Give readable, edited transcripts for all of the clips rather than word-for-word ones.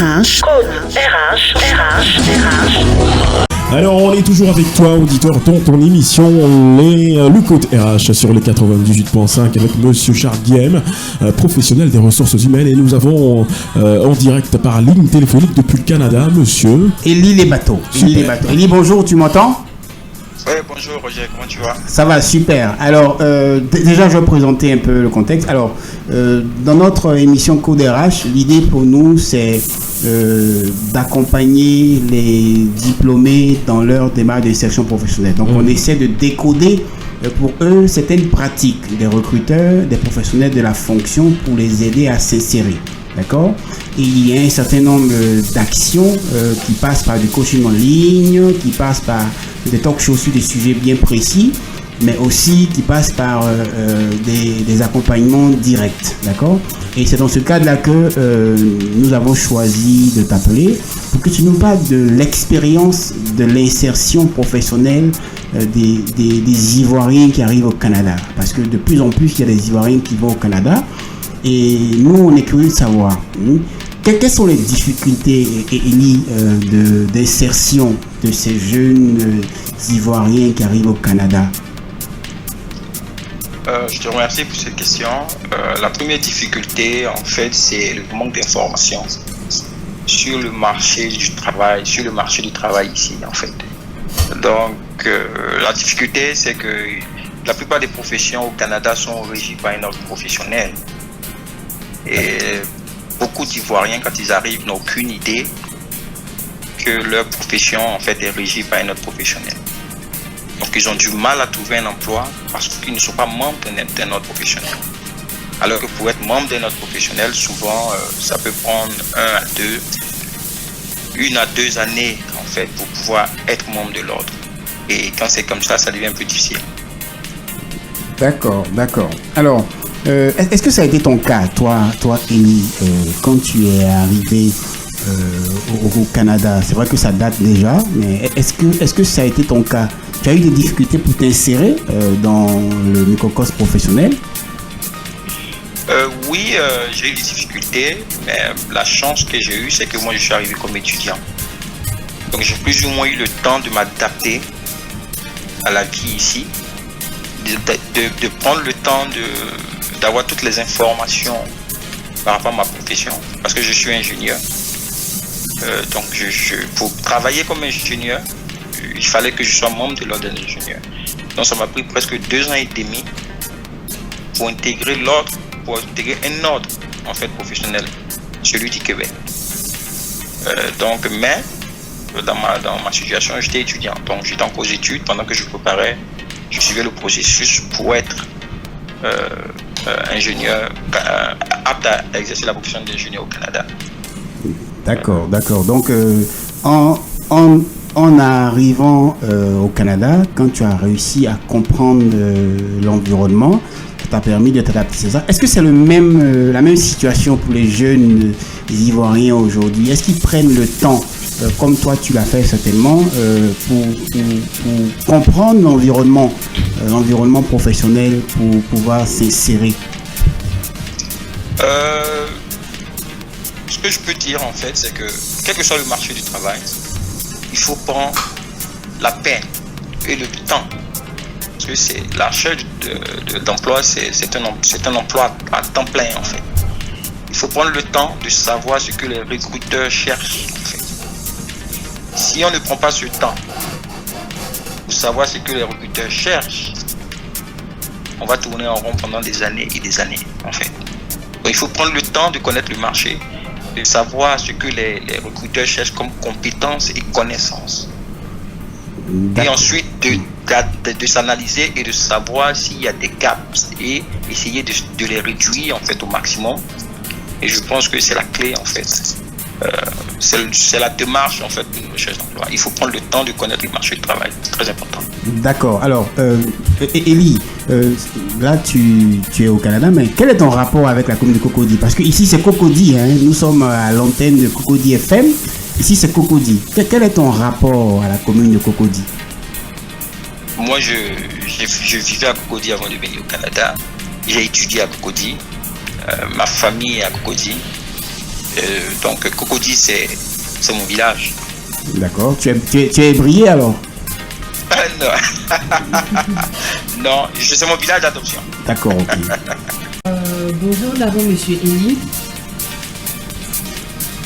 RH. Code RH. Alors, on est toujours avec toi, auditeur, dans ton émission, le Code RH sur les 98.5 avec Monsieur Charles Guillem, professionnel des ressources humaines. Et nous avons en direct par ligne téléphonique depuis le Canada, Monsieur Élie Les Bateaux. Élie, bonjour, tu m'entends? Oui, bonjour Roger, comment tu vas? Ça va, super. Alors, déjà, je vais présenter un peu le contexte. Alors, dans notre émission Code RH, l'idée pour nous, c'est d'accompagner les diplômés dans leur démarche d'insertion professionnelle. Donc, on essaie de décoder pour eux certaines pratiques des recruteurs, des professionnels de la fonction pour les aider à s'insérer. D'accord? Et il y a un certain nombre d'actions qui passent par du coaching en ligne, qui passent par des talk shows sur des sujets bien précis, mais aussi qui passent par des accompagnements directs. D'accord? Et c'est dans ce cadre-là que nous avons choisi de t'appeler pour que tu nous parles de l'expérience de l'insertion professionnelle des Ivoiriens qui arrivent au Canada. Parce que de plus en plus, il y a des Ivoiriens qui vont au Canada. Et nous, on est curieux de savoir quelles sont les difficultés, Élie, d'insertion de ces jeunes Ivoiriens qui arrivent au Canada. Je te remercie pour cette question. La première difficulté, en fait, c'est le manque d'informations sur le marché du travail, ici, en fait. Donc, la difficulté, c'est que la plupart des professions au Canada sont régies par un ordre professionnel. Et beaucoup d'Ivoiriens, quand ils arrivent, n'ont aucune idée que leur profession, en fait, est régie par un ordre professionnel. Donc, ils ont du mal à trouver un emploi parce qu'ils ne sont pas membres d'un ordre professionnel. Alors que pour être membre d'un ordre professionnel, souvent, ça peut prendre 1 à 2 années, en fait, pour pouvoir être membre de l'ordre. Et quand c'est comme ça devient un peu difficile. D'accord. Alors, est-ce que ça a été ton cas, toi Élie, quand tu es arrivé au Canada? C'est vrai que ça date déjà, mais est-ce que ça a été ton cas? Tu as eu des difficultés pour t'insérer dans le microcosme professionnel? Oui, j'ai eu des difficultés, mais la chance que j'ai eue, c'est que moi je suis arrivé comme étudiant. Donc j'ai plus ou moins eu le temps de m'adapter à la vie ici, de prendre le temps d'avoir toutes les informations par rapport à ma profession, parce que je suis ingénieur. Donc pour travailler comme ingénieur, il fallait que je sois membre de l'ordre des ingénieurs. Donc ça m'a pris presque 2 ans et demi pour intégrer un ordre en fait professionnel, celui du Québec. Mais dans ma situation, j'étais étudiant, donc j'étais encore aux études pendant que je préparais. Je suivais le processus pour être ingénieur, apte à exercer la profession d'ingénieur au Canada. D'accord. Donc, en arrivant au Canada, quand tu as réussi à comprendre l'environnement, ça t'a permis de t'adapter, c'est ça? Est-ce que c'est la même situation pour les jeunes Ivoiriens aujourd'hui? Est-ce qu'ils prennent le temps, comme toi tu l'as fait certainement, pour comprendre l'environnement professionnel pour pouvoir s'insérer? Ce que je peux dire en fait, c'est que quel que soit le marché du travail, il faut prendre la peine et le temps. Parce que c'est la recherche d'emploi, c'est un emploi à temps plein en fait. Il faut prendre le temps de savoir ce que les recruteurs cherchent en fait. Si on ne prend pas ce temps pour savoir ce que les recruteurs cherchent, on va tourner en rond pendant des années et des années en fait. Donc, il faut prendre le temps de connaître le marché, de savoir ce que les recruteurs cherchent comme compétences et connaissances. Et ensuite de s'analyser et de savoir s'il y a des gaps et essayer de les réduire en fait au maximum. Et je pense que c'est la clé en fait. C'est la démarche en fait d'une recherche d'emploi. Il faut prendre le temps de connaître le marché du travail, c'est très important. D'accord. Alors, Élie, là tu es au Canada, mais quel est ton rapport avec la commune de Cocody? Parce que ici c'est Cocody, hein, nous sommes à l'antenne de Cocody FM. Ici c'est Cocody. Quel est ton rapport à la commune de Cocody? Moi, je vivais à Cocody avant de venir au Canada. J'ai étudié à Cocody. Ma famille est à Cocody. Donc Cocody, c'est mon village. D'accord. Tu es brillé alors? Non. Non, c'est mon village d'adoption. D'accord, ok. Bonjour, d'abord Monsieur Eli.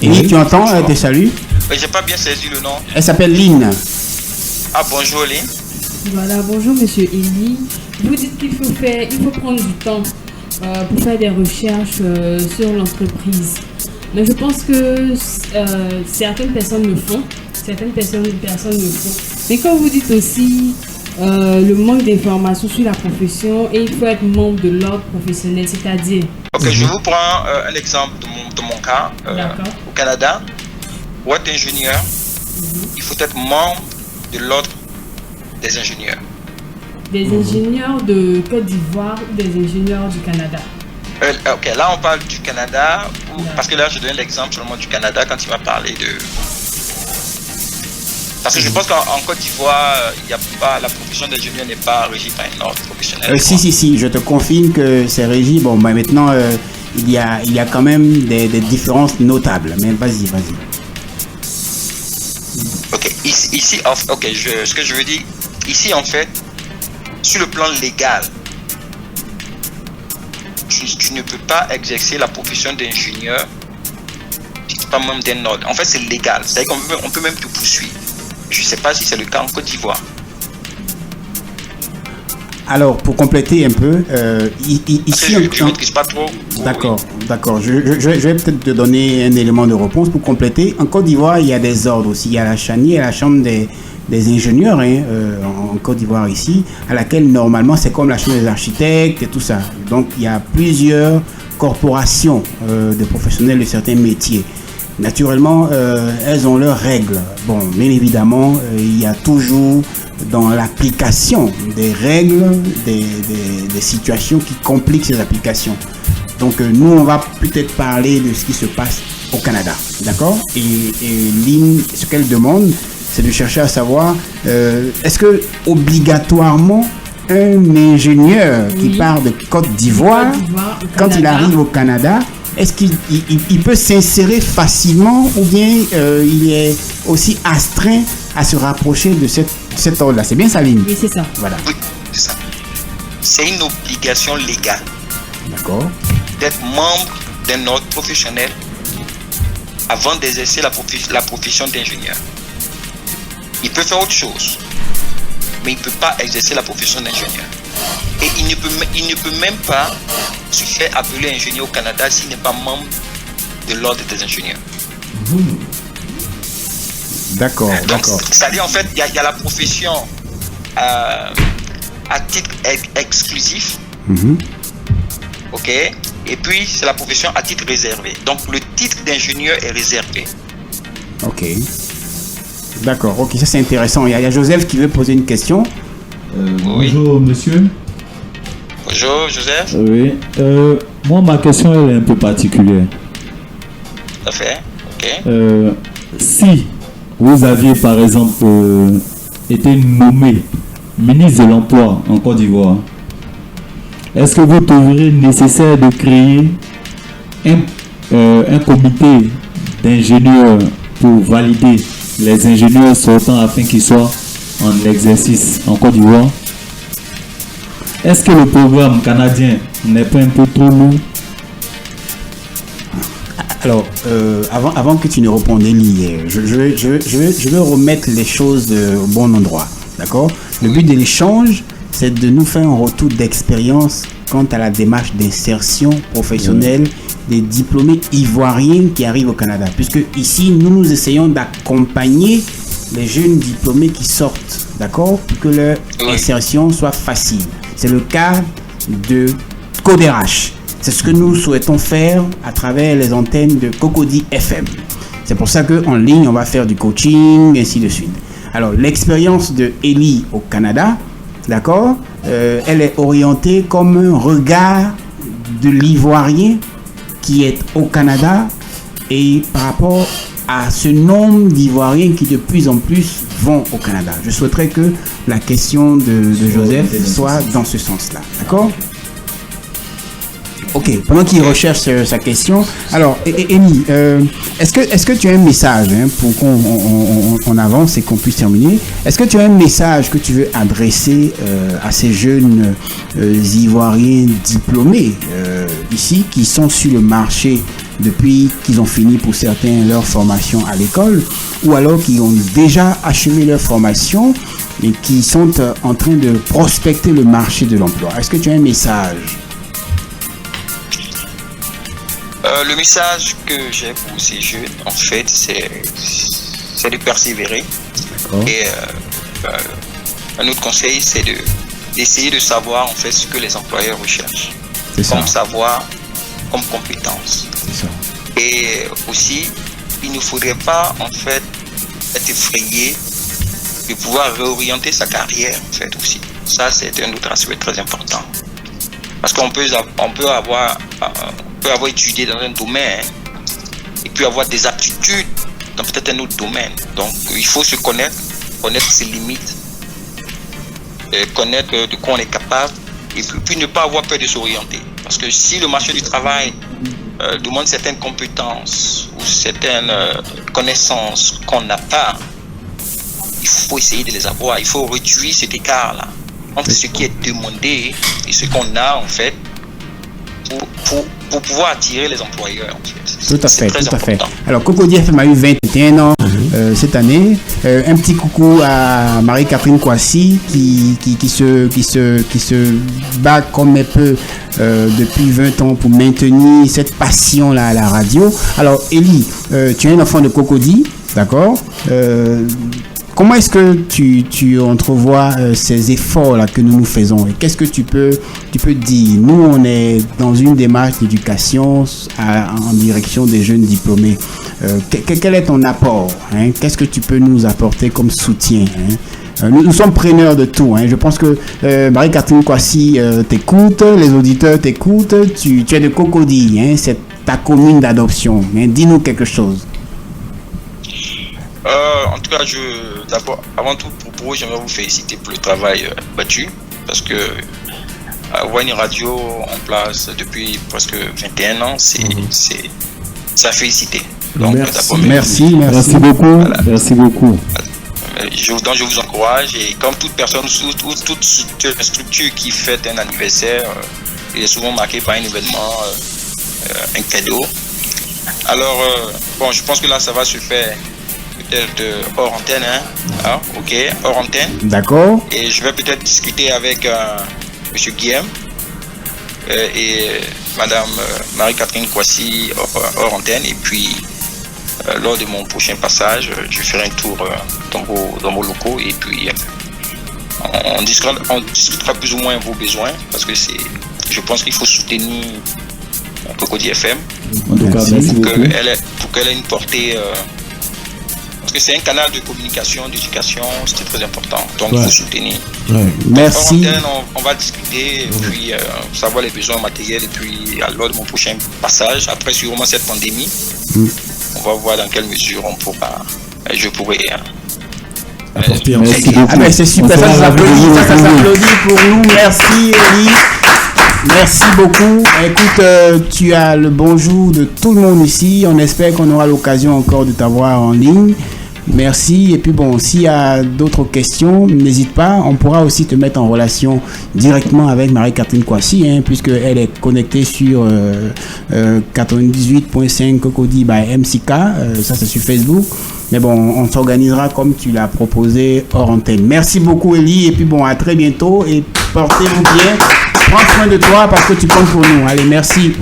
Et tu entends tes saluts? Mais j'ai pas bien saisi le nom. Elle s'appelle Lynn. Ah, bonjour Lynn. Voilà, bonjour Monsieur Eli. Vous dites qu'il faut prendre du temps pour faire des recherches sur l'entreprise. Mais je pense que certaines personnes le font, certaines personnes le font. Mais quand vous dites aussi le manque d'informations sur la profession et il faut être membre de l'ordre professionnel, c'est-à-dire... Ok, je vous prends un exemple de mon cas. Au Canada, pour être ingénieur, il faut être membre de l'ordre des ingénieurs. Des ingénieurs de Côte d'Ivoire ou des ingénieurs du Canada? Ok, là on parle du Canada, parce que là je donne l'exemple seulement du Canada quand il m'a parlé de... Parce que je pense qu'en Côte d'Ivoire, la profession d'ingénieur n'est pas régie par un ordre professionnel. Si, je te confirme que c'est régi. Bon, bah, maintenant, il y a quand même des différences notables. Mais vas-y. Ok, ici ce que je veux dire, ici en fait, sur le plan légal, tu ne peux pas exercer la profession d'ingénieur si tu n'es pas membre d'un ordre. En fait, c'est légal. C'est-à-dire qu'on peut même te poursuivre. Je ne sais pas si c'est le cas en Côte d'Ivoire. Alors, pour compléter un peu, ici... Je ne maîtrise pas trop. D'accord. Je vais peut-être te donner un élément de réponse pour compléter. En Côte d'Ivoire, il y a des ordres aussi. Il y a la CHANI et la Chambre des ingénieurs en Côte d'Ivoire ici, à laquelle normalement c'est comme la Chambre des architectes et tout ça. Donc, il y a plusieurs corporations de professionnels de certains métiers. Naturellement, elles ont leurs règles. Bon, bien évidemment, il y a toujours dans l'application des règles, des situations qui compliquent ces applications. Donc, nous, on va peut-être parler de ce qui se passe au Canada, d'accord? Et Lynn, ce qu'elle demande, c'est de chercher à savoir, est-ce que obligatoirement un ingénieur qui part de Côte d'Ivoire, quand il arrive au Canada, est-ce qu'il peut s'insérer facilement ou bien il est aussi astreint à se rapprocher de cet ordre-là? C'est bien ça, Lynn? Oui, c'est ça. Voilà. Oui, c'est ça. C'est une obligation légale. D'accord. D'être membre d'un ordre professionnel avant d'exercer la profession d'ingénieur. Il peut faire autre chose, mais il ne peut pas exercer la profession d'ingénieur. Et il ne peut même pas se faire appeler ingénieur au Canada s'il n'est pas membre de l'ordre des ingénieurs. D'accord. C'est-à-dire, en fait, il y a la profession à titre exclusif. Ok. Et puis, c'est la profession à titre réservé. Donc, le titre d'ingénieur est réservé. Ok. D'accord. Ok, ça c'est intéressant. Il y a Joseph qui veut poser une question. Oui. Bonjour, monsieur. Bonjour, Joseph. Oui. Moi, ma question elle est un peu particulière. Tout à fait. Ok. Si vous aviez, par exemple, été nommé ministre de l'Emploi en Côte d'Ivoire, est-ce que vous trouverez nécessaire de créer un comité d'ingénieurs pour valider les ingénieurs sortants afin qu'ils soient en exercice en Côte d'Ivoire? Est-ce que le programme canadien n'est pas un peu trop lourd? Alors, avant que tu ne répondes, Eli, je veux remettre les choses au bon endroit. D'accord? Le but de l'échange, c'est de nous faire un retour d'expérience quant à la démarche d'insertion professionnelle des diplômés ivoiriens qui arrivent au Canada. Puisque ici, nous essayons d'accompagner les jeunes diplômés qui sortent, d'accord? Pour que leur insertion soit facile. C'est le cas de Coderash. C'est ce que nous souhaitons faire à travers les antennes de Cocody FM. C'est pour ça qu'en ligne, on va faire du coaching, et ainsi de suite. Alors, l'expérience de Eli au Canada, d'accord, elle est orientée comme un regard de l'Ivoirien qui est au Canada et par rapport à ce nombre d'Ivoiriens qui de plus en plus vont au Canada. Je souhaiterais que la question de Joseph soit dans ce sens-là. D'accord? Ok, pendant qu'il recherche sa question, alors, Élie, est-ce que tu as un message pour qu'on avance et qu'on puisse terminer? Est-ce que tu as un message que tu veux adresser à ces jeunes Ivoiriens diplômés ici qui sont sur le marché depuis qu'ils ont fini pour certains leur formation à l'école ou alors qui ont déjà achevé leur formation et qui sont en train de prospecter le marché de l'emploi? Est-ce que tu as un message? Le message que j'ai pour ces jeunes, en fait, c'est de persévérer. D'accord. Et un autre conseil, c'est d'essayer de savoir en fait ce que les employeurs recherchent. C'est ça. Comme savoir, comme compétence. C'est ça. Et aussi, il ne faudrait pas en fait être effrayé de pouvoir réorienter sa carrière en fait aussi. Ça, c'est un autre aspect très important. Parce qu'on peut avoir étudié dans un domaine et puis avoir des aptitudes dans peut-être un autre domaine. Donc, il faut se connaître ses limites, connaître de quoi on est capable et puis ne pas avoir peur de s'orienter. Parce que si le marché du travail demande certaines compétences ou certaines connaissances qu'on n'a pas, il faut essayer de les avoir. Il faut réduire cet écart-là entre ce qui est demandé et ce qu'on a en fait pour pouvoir attirer les employeurs en fait. Tout à fait, très tout à fait. important. Alors, Cocody FM a eu 21 ans cette année. Un petit coucou à Marie-Catherine Kouassi qui se bat comme elle peut depuis 20 ans pour maintenir cette passion-là à la radio. Alors, Élie, tu es un enfant de Cocody, d'accord? Comment est-ce que tu entrevois ces efforts-là que nous faisons et qu'est-ce que tu peux dire? Nous, on est dans une démarche d'éducation en direction des jeunes diplômés. Quel est ton apport? Qu'est-ce que tu peux nous apporter comme soutien? Nous sommes preneurs de tout. Je pense que Marie-Catherine Kouassi t'écoute, les auditeurs t'écoutent. Tu es de Cocody, c'est ta commune d'adoption. Dis-nous quelque chose. En tout cas, d'abord, avant tout, pour eux, j'aimerais vous féliciter pour le travail battu, parce que avoir une radio en place depuis presque 21 ans, c'est à féliciter. Donc, merci beaucoup. Voilà. Merci beaucoup. Donc, je vous encourage, et comme toute personne, toute structure qui fête un anniversaire, il est souvent marqué par un événement, un cadeau. Alors, bon, je pense que là, ça va se faire peut-être hors antenne, ok, hors antenne. D'accord. Et je vais peut-être discuter avec Monsieur Guillaume et Madame Marie-Catherine Kouassi hors antenne. Et puis, lors de mon prochain passage, je ferai un tour dans vos locaux et puis on discutera plus ou moins vos besoins parce que je pense qu'il faut soutenir Cocody FM. En tout cas, merci beaucoup. Pour qu'elle ait une portée. Parce que c'est un canal de communication, d'éducation, c'est très important. Donc, il faut soutenir. Merci. Donc, on va discuter, et puis savoir les besoins matériels, et puis lors de mon prochain passage, après sûrement cette pandémie, on va voir dans quelle mesure je pourrais apporter. Merci beaucoup. C'est super, ça s'applaudit pour nous. Merci, Élie. Merci beaucoup. Écoute, tu as le bonjour de tout le monde ici. On espère qu'on aura l'occasion encore de t'avoir en ligne. Merci. Et puis bon, s'il y a d'autres questions, n'hésite pas. On pourra aussi te mettre en relation directement avec Marie-Catherine Kouassi, puisqu'elle est connectée sur 98.5 Cocody by MCK. Ça, c'est sur Facebook. Mais bon, on s'organisera comme tu l'as proposé hors antenne. Merci beaucoup, Élie. Et puis bon, à très bientôt. Et portez-vous bien. Prends soin de toi parce que tu comptes pour nous. Allez, merci.